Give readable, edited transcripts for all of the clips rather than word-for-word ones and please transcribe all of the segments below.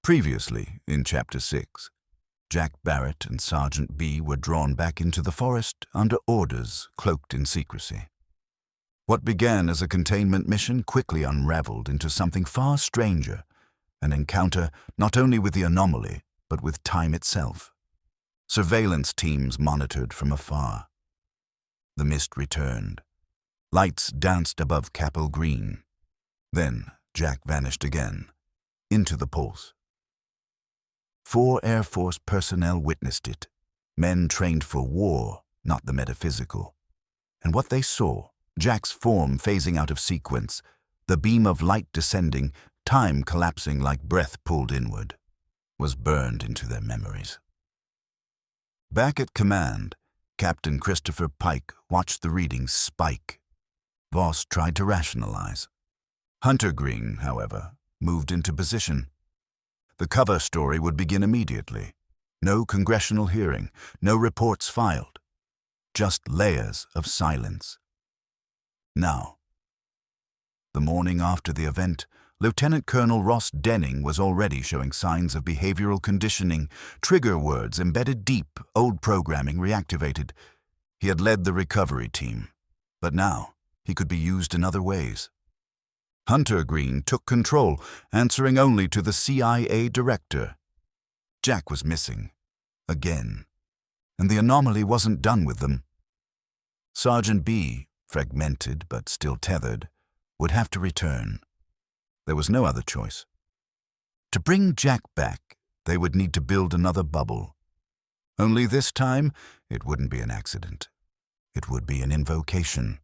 Previously, in Chapter 6, Jack Barrett and Sergeant B were drawn back into the forest under orders cloaked in secrecy. What began as a containment mission quickly unraveled into something far stranger, an encounter not only with the anomaly, but with time itself. Surveillance teams monitored from afar. The mist returned. Lights danced above Capel Green. Then Jack vanished again, into the pulse. 4 Air Force personnel witnessed it, men trained for war, not the metaphysical. And what they saw, Jack's form phasing out of sequence, the beam of light descending, time collapsing like breath pulled inward, was burned into their memories. Back at command, Captain Christopher Pike watched the readings spike. Voss tried to rationalize. Huntergreen, however, moved into position. The cover story would begin immediately. No congressional hearing, no reports filed. Just layers of silence. Now, the morning after the event, Lieutenant Colonel Ross Denning was already showing signs of behavioral conditioning, trigger words embedded deep, old programming reactivated. He had led the recovery team, but now he could be used in other ways. Huntergreen took control, answering only to the CIA director. Jack was missing, again, and the anomaly wasn't done with them. Sergeant B, fragmented but still tethered, would have to return. There was no other choice. To bring Jack back, they would need to build another bubble. Only this time, it wouldn't be an accident. It would be an invocation.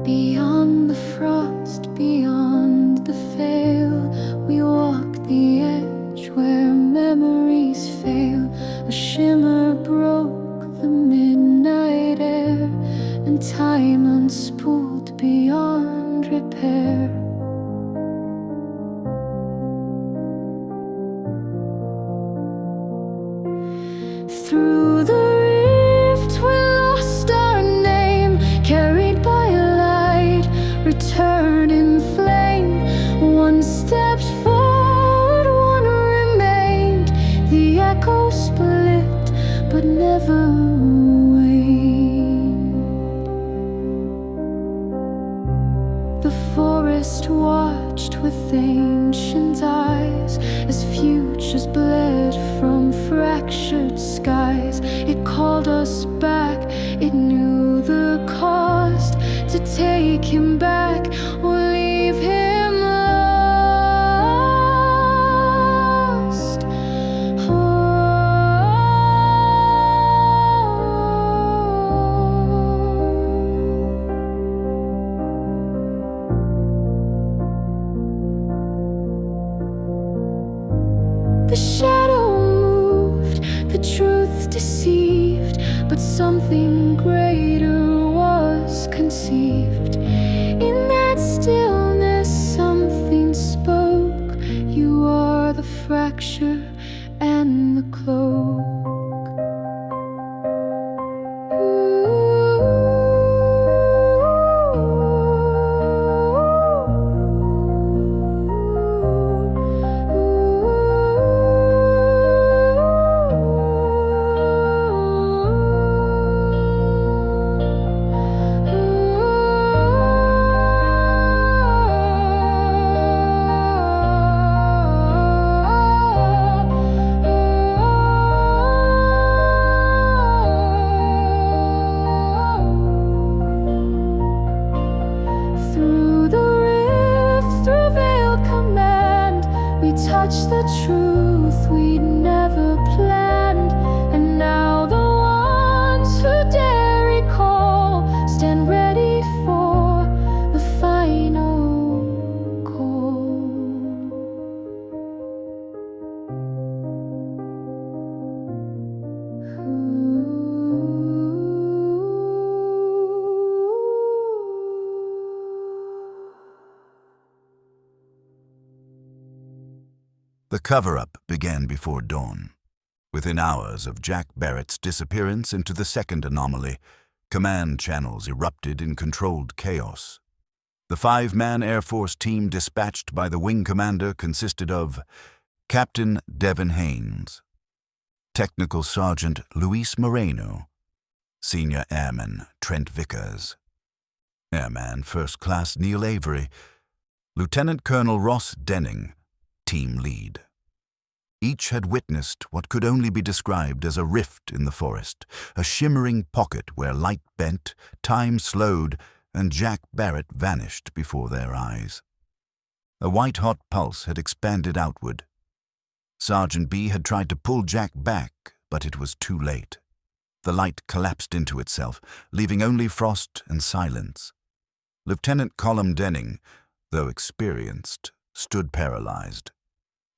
Beyond the frost, beyond the veil, we walk the edge where memories fail. A shimmer broke the midnight air, and time unspooled beyond repair. Through the rift we lost our name, carried by return in flame. One stepped forward, one remained. The echo split, but never waned. The forest watched with ancient eyes as futures bled from fractured skies. It called us back, it knew the cost. To take him back or leave him lost. The shadow moved, the truth deceived, but something greater was conceived. In that stillness something spoke. You are the fracture and the cloak. The cover-up began before dawn. Within hours of Jack Barrett's disappearance into the second anomaly, command channels erupted in controlled chaos. The 5-man Air Force team dispatched by the wing commander consisted of Captain Devin Haynes, Technical Sergeant Luis Moreno, Senior Airman Trent Vickers, Airman First Class Neil Avery, Lieutenant Colonel Ross Denning, team lead. Each had witnessed what could only be described as a rift in the forest, a shimmering pocket where light bent, time slowed, and Jack Barrett vanished before their eyes. A white-hot pulse had expanded outward. Sergeant B had tried to pull Jack back, but it was too late. The light collapsed into itself, leaving only frost and silence. Lieutenant Colm Denning, though experienced, stood paralyzed.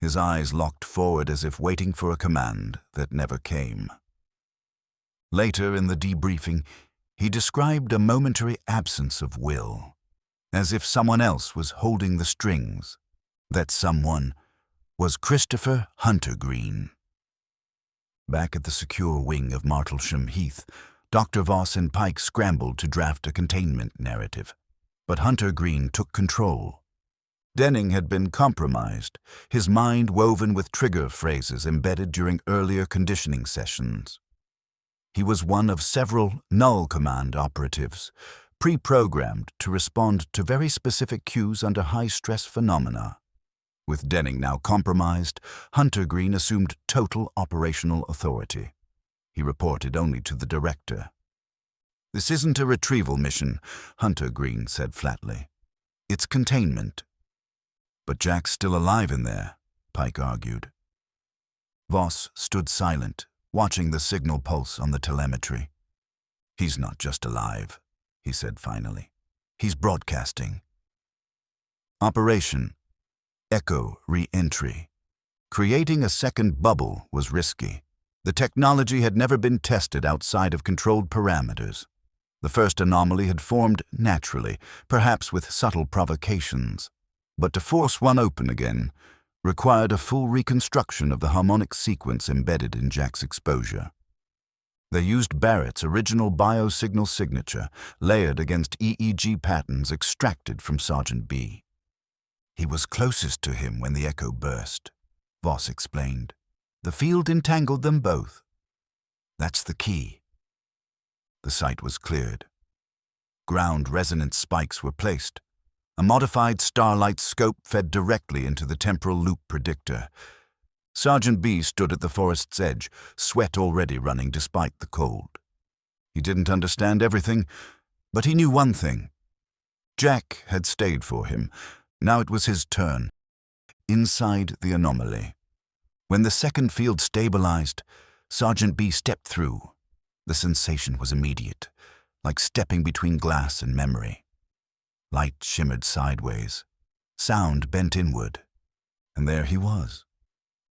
His eyes locked forward as if waiting for a command that never came. Later in the debriefing, he described a momentary absence of will, as if someone else was holding the strings. That someone was Christopher Huntergreen. Back at the secure wing of Martlesham Heath, Dr. Voss and Pike scrambled to draft a containment narrative, but Huntergreen took control. Denning had been compromised, his mind woven with trigger phrases embedded during earlier conditioning sessions. He was one of several Null Command operatives, pre-programmed to respond to very specific cues under high-stress phenomena. With Denning now compromised, Huntergreen assumed total operational authority. He reported only to the director. "This isn't a retrieval mission," Huntergreen said flatly. "It's containment." "But Jack's still alive in there," Pike argued. Voss stood silent, watching the signal pulse on the telemetry. "He's not just alive," he said finally. "He's broadcasting." Operation Echo Re-entry. Creating a second bubble was risky. The technology had never been tested outside of controlled parameters. The first anomaly had formed naturally, perhaps with subtle provocations. But to force one open again required a full reconstruction of the harmonic sequence embedded in Jack's exposure. They used Barrett's original biosignal signature, layered against EEG patterns extracted from Sergeant B. "He was closest to him when the echo burst," Voss explained. "The field entangled them both. That's the key." The site was cleared. Ground resonance spikes were placed. A modified starlight scope fed directly into the temporal loop predictor. Sergeant B stood at the forest's edge, sweat already running despite the cold. He didn't understand everything, but he knew one thing. Jack had stayed for him. Now it was his turn. Inside the anomaly. When the second field stabilized, Sergeant B stepped through. The sensation was immediate, like stepping between glass and memory. Light shimmered sideways. Sound bent inward. And there he was.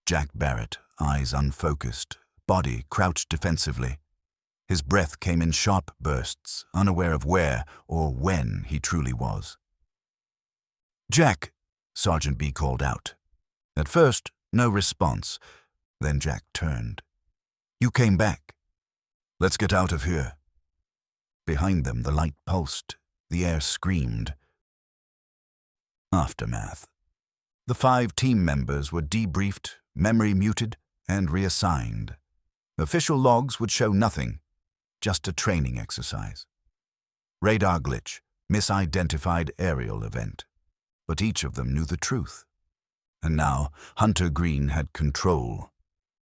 Jack Barrett, eyes unfocused, body crouched defensively. His breath came in sharp bursts, unaware of where or when he truly was. "Jack," Sergeant B called out. At first, no response. Then Jack turned. "You came back. Let's get out of here." Behind them, the light pulsed. The air screamed. Aftermath. The 5 team members were debriefed, memory muted, and reassigned. Official logs would show nothing, just a training exercise. Radar glitch, misidentified aerial event. But each of them knew the truth. And now Huntergreen had control.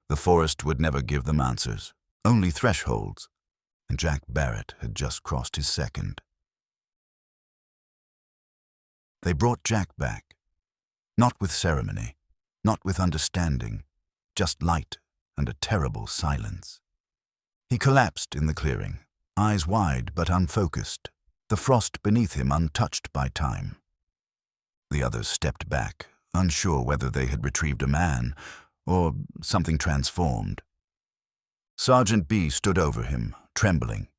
The forest would never give them answers, only thresholds, and Jack Barrett had just crossed his second. They brought Jack back, not with ceremony, not with understanding, just light and a terrible silence. He collapsed in the clearing, eyes wide but unfocused, the frost beneath him untouched by time. The others stepped back, unsure whether they had retrieved a man or something transformed. Sergeant B stood over him, trembling.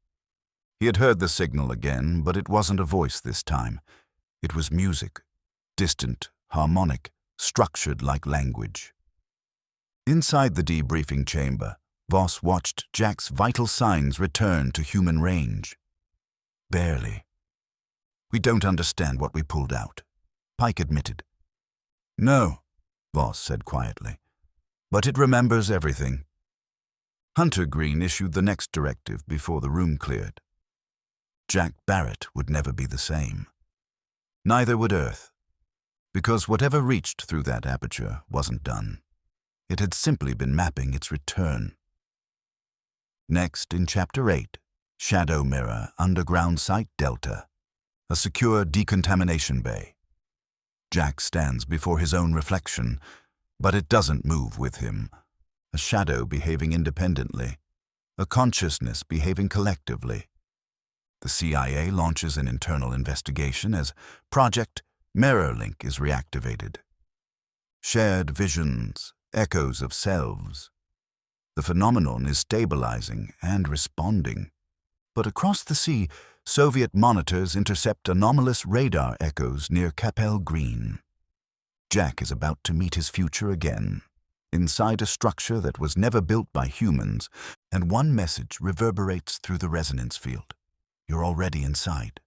He had heard the signal again, but it wasn't a voice this time. It was music, distant, harmonic, structured like language. Inside the debriefing chamber, Voss watched Jack's vital signs return to human range. Barely. "We don't understand what we pulled out," Pike admitted. "No," Voss said quietly, "but it remembers everything." Huntergreen issued the next directive before the room cleared. Jack Barrett would never be the same. Neither would Earth, because whatever reached through that aperture wasn't done. It had simply been mapping its return. Next, in Chapter 8, Shadow Mirror, Underground Site Delta, a secure decontamination bay. Jack stands before his own reflection, but it doesn't move with him. A shadow behaving independently, a consciousness behaving collectively. The CIA launches an internal investigation as Project Mirrorlink is reactivated. Shared visions, echoes of selves. The phenomenon is stabilizing and responding. But across the sea, Soviet monitors intercept anomalous radar echoes near Capel Green. Jack is about to meet his future again, inside a structure that was never built by humans, and one message reverberates through the resonance field. You're already inside.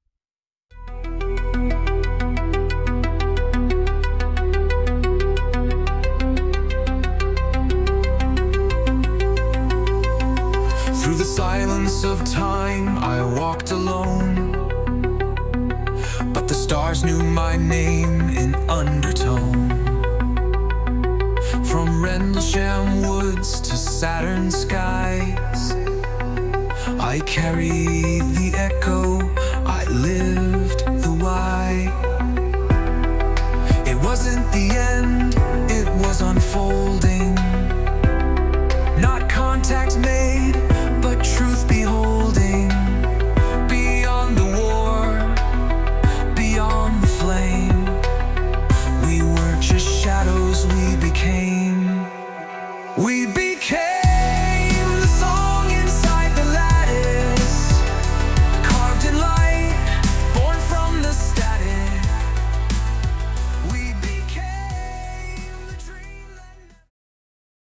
Through the silence of time, I walked alone, but the stars knew my name in undertone. From Rendlesham woods to Saturn skies, I carry the echo, I lived the why. It wasn't the end, it was unfolding. Not contact made,